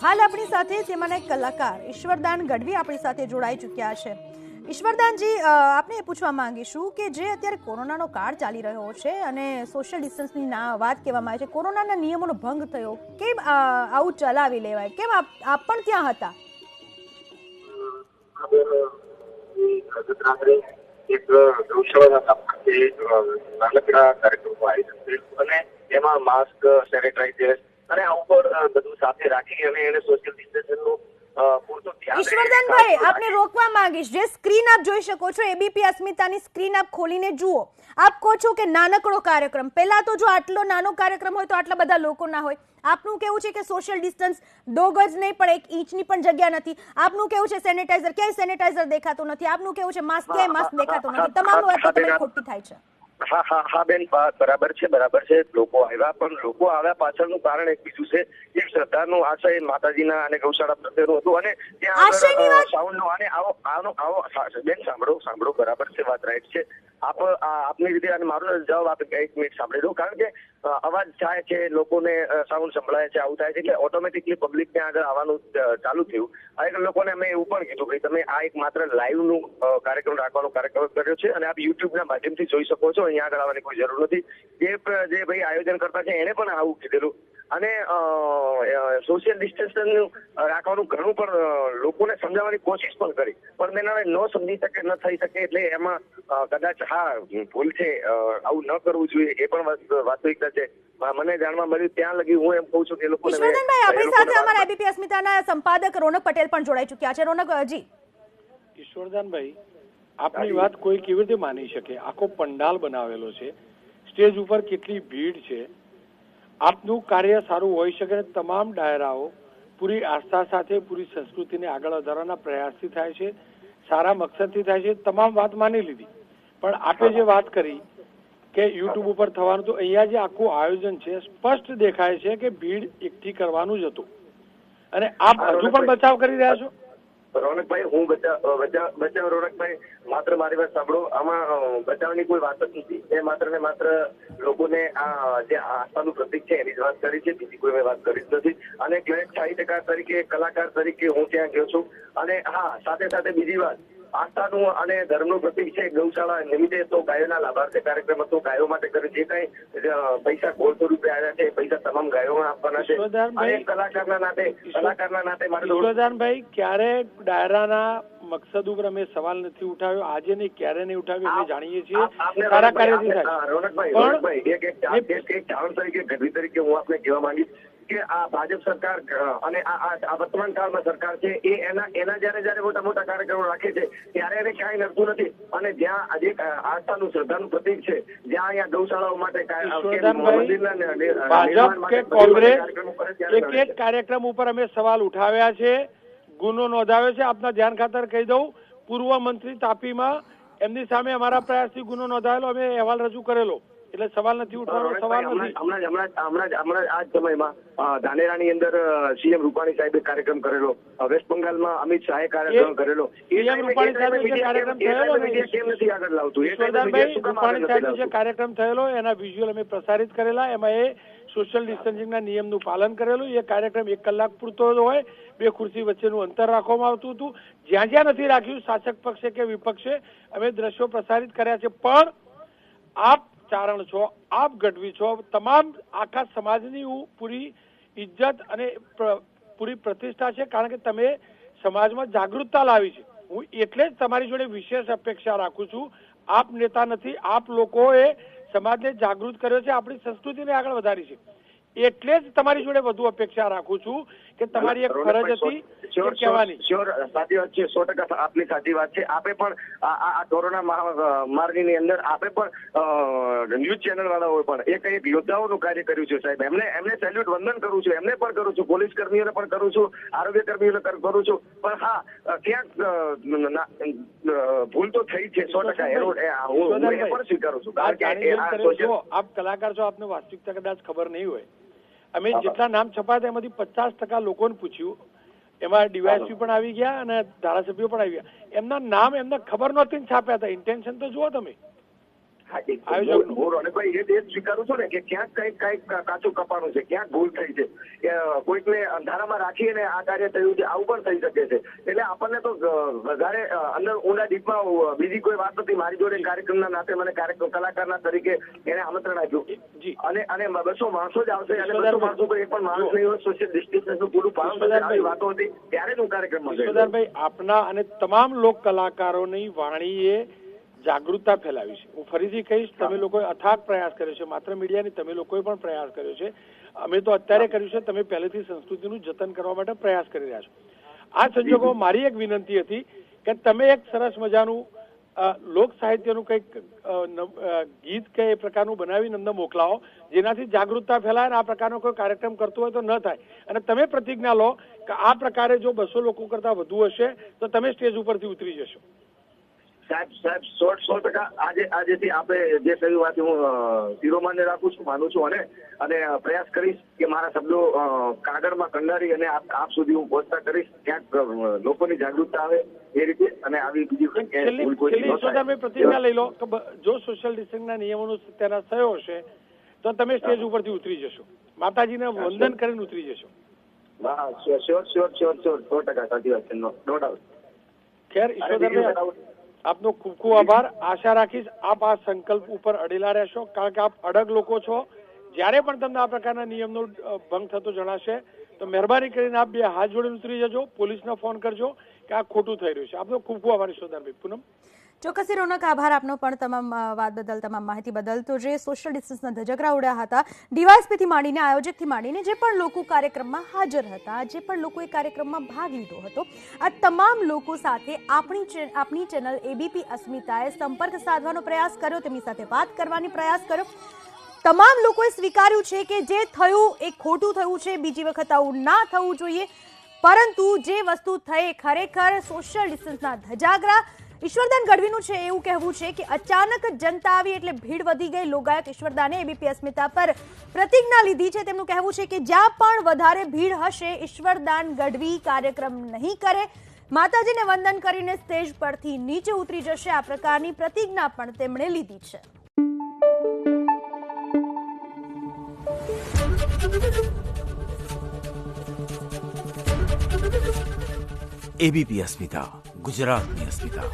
હાલ આપણી સાથે તેમાંના એક કલાકાર ઈશ્વરદાન ગઢવી આપણી સાથે જોડાઈ ચૂક્યા છે। ઈશ્વરદાનજી, આપને એ પૂછવા માંગીશું કે જે અત્યારે કોરોનાનો કાળ ચાલી રહ્યો છે અને સોશિયલ ડિસ્ટન્સની વાત કહેવામાં આવે છે, કોરોનાના નિયમોનો ભંગ થયો, કેમ આવું ચલાવી લેવાય? કેમ આપ પણ ત્યાં હતા? એક ગૌશાળાના નાનકડા કાર્યક્રમો આયોજન થયું અને એમાં માસ્ક, સેનેટાઇઝર અને આ ઉપર બધું સાથે રાખી અને એને સોશિયલ ડિસ્ટન્સનું પૂરતું ધ્યાન। ઈશ્વરદાનભાઈ, આપને રોકવા માંગીશ, જે સ્ક્રીન આપ જોઈ શકો છો, એબીપી અસ્મિતાની સ્ક્રીન આપ ખોલીને જુઓ। આપ કહો છો કે નાનકડો કાર્યક્રમ, પહેલા તો જો આટલો નાનો કાર્યક્રમ હોય તો આટલા બધા લોકો ના હોય। આપનું કેવું છે કે સોશિયલ ડિસ્ટન્સ 2 ગજ નહીં પણ 1 ઇંચની પણ જગ્યા નથી। આપનું કેવું છે સેનેટાઇઝર, ક્યાંય સેનેટાઇઝર દેખાતું નથી। આપનું કેવું છે માસ્ક, ક્યાંય માસ્ક દેખાતું નથી। તમામ વાતો તમે ખોટી થાય છે। હા બેન, બરાબર છે। લોકો આવ્યા, પણ લોકો આવ્યા પાછળનું કારણ એક બીજું છે કે શ્રદ્ધાનું આશય માતાજીના અને ગૌશાળા પ્રત્યેનું હતું અને ત્યાં સાઉન્ડનો અને આવો બેન સાંભળો, બરાબર છે, વાત રાઈટ છે। આપની રીતે અને મારો જવાબ આપે 1 મિનિટ સાંભળી દો, કારણ કે અવાજ થાય છે, લોકોને સાઉન્ડ સંભળાય છે, આવું થાય છે એટલે ઓટોમેટિકલી પબ્લિક ત્યાં આગળ આવવાનું ચાલુ થયું। આ લોકોને અમે એવું પણ કીધું કે તમે આ એક માત્ર લાઈવ નું કાર્યક્રમ રાખવાનો કાર્યક્રમ કર્યો છે અને આપ યુટ્યુબના માધ્યમથી જોઈ શકો છો, અહીંયા આગળ આવવાની કોઈ જરૂર નથી। જે ભાઈ આયોજન કરતા છે એને પણ આવું કીધેલું અને સોશિયલ ડિસ્ટન્સનું રાખવાનું ઘણું પણ લોકોને સમજાવવાની કોશિશ પણ કરી, પણ મેં ન સમજી શકે, ન થઈ શકે એટલે એમાં કદાચ ભૂલ છે, આવું ન કરવું જોઈએ એ પણ વાસ્તવિકતા છે। મને જાણવા મળ્યું ત્યાં લગી હું એમ કહું છું કે લોકોને। ઈશ્વરદાનભાઈ, આપણી સાથે અમારા એબીપી અસ્મિતાના સંપાદક રોનક પટેલ પણ જોડાઈ ચૂક્યા છે। રોનક જી। ઈશ્વરદાનભાઈ, આપની વાત કોઈ કેવી રીતે માની શકે? આખો પંડાલ બનાવેલો છે, સ્ટેજ ઉપર કેટલી ભીડ છે, આપનું કાર્ય સારું હોઈ શકે, તમામ ડાયરાઓ પૂરી આસ્થા સાથે પૂરી સંસ્કૃતિને આગળ વધારવાના પ્રયાસથી થાય છે, સારા મકસદથી થાય છે, તમામ વાત માની લીધી, પણ આપે જે વાત કરી કે યુટ્યુબ ઉપર થવાનું, તો અહીંયા જે આખું આયોજન છે સ્પષ્ટ દેખાય છે કે ભીડ એકઠી કરવાનું જ હતું અને આપ હજુ પણ બચાવ કરી રહ્યા છો। રોનકભાઈ, હું બચાવ રોનકભાઈ, માત્ર મારી વાત સાંભળો, આમાં બચાવની કોઈ વાત જ નથી। એ માત્ર ને માત્ર લોકોને આ જે આસ્થાનું પ્રતિક છે એની જ વાત કરી છે, બીજી કોઈ વાત કરી જ નથી। અને સાહિત્યકાર તરીકે, કલાકાર તરીકે હું ત્યાં ગયો છું અને હા, સાથે બીજી વાત, આસ્થાનું અને ધર્મનું પ્રતિક છે ગૌશાળા નિમિત્તે તો ગાયોના લાભાર્થી કાર્યક્રમ હતો, ગાયો માટે કરી જે કઈ પૈસા 150 રૂપિયા આવ્યા છે, પૈસા તમામ ગાયોમાં આપવાના છે અને કલાકારના નાતે મારે ઈશ્વરદાનભાઈ, ક્યારે ડાયરાના મકસદ ઉપર અમે સવાલ નથી ઉઠાવ્યો, આજે નહીં, ક્યારે નહીં ઉઠાવ્યો, અમે જાણીએ છીએ સારા કાર્યથી થાય। રોનકભાઈ, એક જાણ તરીકે, ગઢવી તરીકે હું આપને કહેવા માંગીશ કે આ ભાજપ સરકાર અને આ વર્તમાન કાળમાં સરકાર છે એ એના જયારે મોટા કાર્યક્રમો રાખે છે ત્યારે એને ક્યાંય નડતું નથી અને જ્યાં આજે આસ્થાનું, શ્રદ્ધાનું પ્રતિક છે, જ્યાં અહીંયા ગૌશાળાઓ માટે ભાજપ કે કોંગ્રેસ એક કાર્યક્રમ ઉપર અમે સવાલ ઉઠાવ્યા છે, ગુનો નોંધાવ્યો છે। આપના ધ્યાન ખાતર કહી દઉં, પૂર્વ મંત્રી તાપીમાં એમની સામે અમારા પ્રયાસથી ગુનો નોંધાયેલો, અમે અહેવાલ રજૂ કરેલો, એટલે સવાલ નથી ઉઠવાનો, સવાલ નથી। હમણાં આ સમયમાં ધાનેરાની અંદર સીએમ રૂપાણી સાહેબે કાર્યક્રમ કરેલો, વેસ્ટ બંગાળમાં અમિત શાહે કાર્યક્રમ કરેલો, સીએમ રૂપાણી સાહેબ કાર્યક્રમ થયેલો, કેમ નથી આગળ લાવતું? રૂપાણી સાહેબ જે કાર્યક્રમ થયેલો એના વિઝ્યુઅલ અમે પ્રસારિત કરેલા, એમાં એ સોશિયલ ડિસ્ટન્સિંગના નિયમનું પાલન કરેલું। એ કાર્યક્રમ 1 કલાક પૂરતો હોય, 2 ખુરશી વચ્ચેનું અંતર રાખવામાં આવતું હતું। જ્યાં નથી રાખ્યું, શાસક પક્ષે કે વિપક્ષે, અમે દ્રશ્યો પ્રસારિત કર્યા છે, પણ આપ ચારણ છો, આપ ગઢવી છો, તમામ આખા સમાજની પૂરી ઇજ્જત અને પૂરી પ્રતિષ્ઠા છે, કારણ કે તમે સમાજમાં જાગૃતતા લાવી છે। હું એટલે જ તમારી જોડે વિશેષ અપેક્ષા રાખું છું। આપ નેતા નથી, આપ લોકોએ સમાજને જાગૃત કર્યો છે, આપણી સંસ્કૃતિને આગળ વધારી છે, એટલે જ તમારી જોડે વધુ અપેક્ષા રાખું છું કે તમારી એક ફરજ હતી કહેવાની। સાચી વાત છે, 100% આપની સાચી વાત છે। આપે પણ આ કોરોના મહામારીની અંદર આપે પણ ન્યૂઝ ચેનલ વાળાઓ પણ એક યોદ્ધાઓનું કાર્ય કર્યું છે સાહેબ, એમને સેલ્યુટ વંદન કરું છું, એમને પણ કરું છું, પોલીસ કર્મીઓને પણ કરું છું, આરોગ્ય કર્મીઓને કરું છું, પણ હા, ક્યાંક ભૂલ તો થઈ છે 100%, હું એ પણ સ્વીકારું છું। આપ કલાકાર છો, આપને વાસ્તવિકતા કદાચ ખબર નહીં હોય, અમે જેટલા નામ છપાયા એમાંથી 50% લોકોને પૂછ્યું, એમાં ડીવાયએસપી પણ આવી ગયા અને ધારાસભ્યો પણ આવી ગયા, એમના નામ એમને ખબર નહોતી છાપ્યા હતા। ઇન્ટેન્શન તો જુઓ તમે। આયોજકનું. હું રોનકભાઈ એ જ સ્વીકારું છું ને કે ક્યાંક કઈક કાચું કપાણું છે, ક્યાંક ભૂલ થઈ છે, કે કોઈકને અંધારામાં રાખીને આ કાર્ય થયું છે, આવું પણ થઈ શકે છે. એટલે આપણને તો વધારે અંદર ઊંડા ડીપમાં બીજી કોઈ વાત નથી. મારી જોડે કાર્યક્રમના નાતે મને કલાકારના તરીકે એને આમંત્રણ આપ્યું અને 200 માણસો જ આવશે અને 200 માણસો પર એક પણ માણસ નહીં હોય, સોશિયલ ડિસ્ટન્સનું પૂરું પાલન થશે, આવી વાતો હતી ત્યારે જ હું કાર્યક્રમમાં ગયો. ઈશ્વરદાનભાઈ, આપના અને તમામ લોક કલાકારોની વાણીએ જાગૃતતા ફેલાવી છે. હું ફરીથી કહીશ, તમે લોકોએ અથાગ પ્રયાસ કર્યો છે, માત્ર મીડિયાની, તમે લોકોએ પણ પ્રયાસ કર્યો છે. અમે તો અત્યારે કર્યું છે, તમે પહેલેથી સંસ્કૃતિનું જતન કરવા માટે પ્રયાસ કરી રહ્યા છો. આ સંજોગોમાં મારી એક વિનંતી હતી કે તમે એક સરસ મજાનું લોક સાહિત્યનું કંઈક ગીત કે એ પ્રકારનું બનાવીને અંદર મોકલાવો, જેનાથી જાગૃતતા ફેલાય અને આ પ્રકારનો કોઈ કાર્યક્રમ કરતો હોય તો ન થાય. અને તમે પ્રતિજ્ઞા લો કે આ પ્રકારે જો 200 લોકો કરતા વધુ હશે તો તમે સ્ટેજ ઉપરથી ઉતરી જશો. સાહેબ 100% આજેથી આપણે જે કહ્યું વાત હું શિરોમાન્ય રાખું છું, માનું છું અને પ્રયાસ કરીશ કે મારા શબ્દો કાગળમાં કંડારી અને આપ સુધી હું પહોંચતા કરીશ, ક્યાંક લોકોની જાગૃતતા આવે એ રીતે. અને આવી બીજી પ્રતિજ્ઞા લઈ લો કે જો સોશિયલ ડિસ્ટન્સના નિયમોનું સત્યાનાશ થયો હશે તો તમે સ્ટેજ ઉપરથી ઉતરી જશો, માતાજીને વંદન કરીને ઉતરી જશો. શ્યોર 100% સાચી વાત છે, નો ડાઉટ. ખેર ઈશ્વરદાનભાઈ, આપનો ખૂબ ખૂબ આભાર. આશા રાખીશ આપ આ સંકલ્પ ઉપર અડેલા રહેશો, કારણ કે આપ અડગ લોકો છો. જ્યારે પણ તમને આ પ્રકારના નિયમનો ભંગ થતો જણાશે તો મહેરબાની કરીને આપ બે હાથ જોડીને ઉતરી જજો, પોલીસને ફોન કરજો કે આ ખોટું થઈ રહ્યું છે. આપનો ખૂબ ખૂબ આભાર ઈશ્વરદાનભાઈ. પૂનમ, ચોક્કસથી રોનક, આભાર આપનો પણ તમામ વાત બદલ, તમામ માહિતી બદલ. તો જે સોશિયલ ડિસ્ટન્સના ધજગરા ઉડ્યા હતા, ડીવાયએસપીથી માંડીને આયોજકથી માંડીને જે પણ લોકો કાર્યક્રમમાં હાજર હતા, જે પણ લોકોએ કાર્યક્રમમાં ભાગ લીધો હતો, આ તમામ લોકો સાથે આપણી ચેનલ એબીપી અસ્મિતાએ સંપર્ક સાધવાનો પ્રયાસ કર્યો, તેમની સાથે વાત કરવાની પ્રયાસ કર્યો. તમામ લોકોએ સ્વીકાર્યું છે કે જે થયું એ ખોટું થયું છે, બીજી વખત આવું ના થવું જોઈએ. પરંતુ જે વસ્તુ થઈ ખરેખર સોશિયલ ડિસ્ટન્સના ધજાગરા. ઈશ્વરદાન ગઢવીનું છે એવું કહેવું છે કે અચાનક જનતા આવી એટલે ભીડ વધી ગઈ. લોકગાયક ઈશ્વરદાને એબીપી અસ્મિતા પર પ્રતિજ્ઞા લીધી છે. તેમનું કહેવું છે કે જ્યાં પણ વધારે ભીડ હશે ઈશ્વરદાન ગઢવી કાર્યક્રમ નહીં કરે, માતાજીને વંદન કરીને સ્ટેજ પરથી નીચે ઉતરી જશે. આ પ્રકારની પ્રતિજ્ઞા પણ તેમણે લીધી છે. એબીપી અસ્મિતા, ગુજરાતની અસ્મિતા.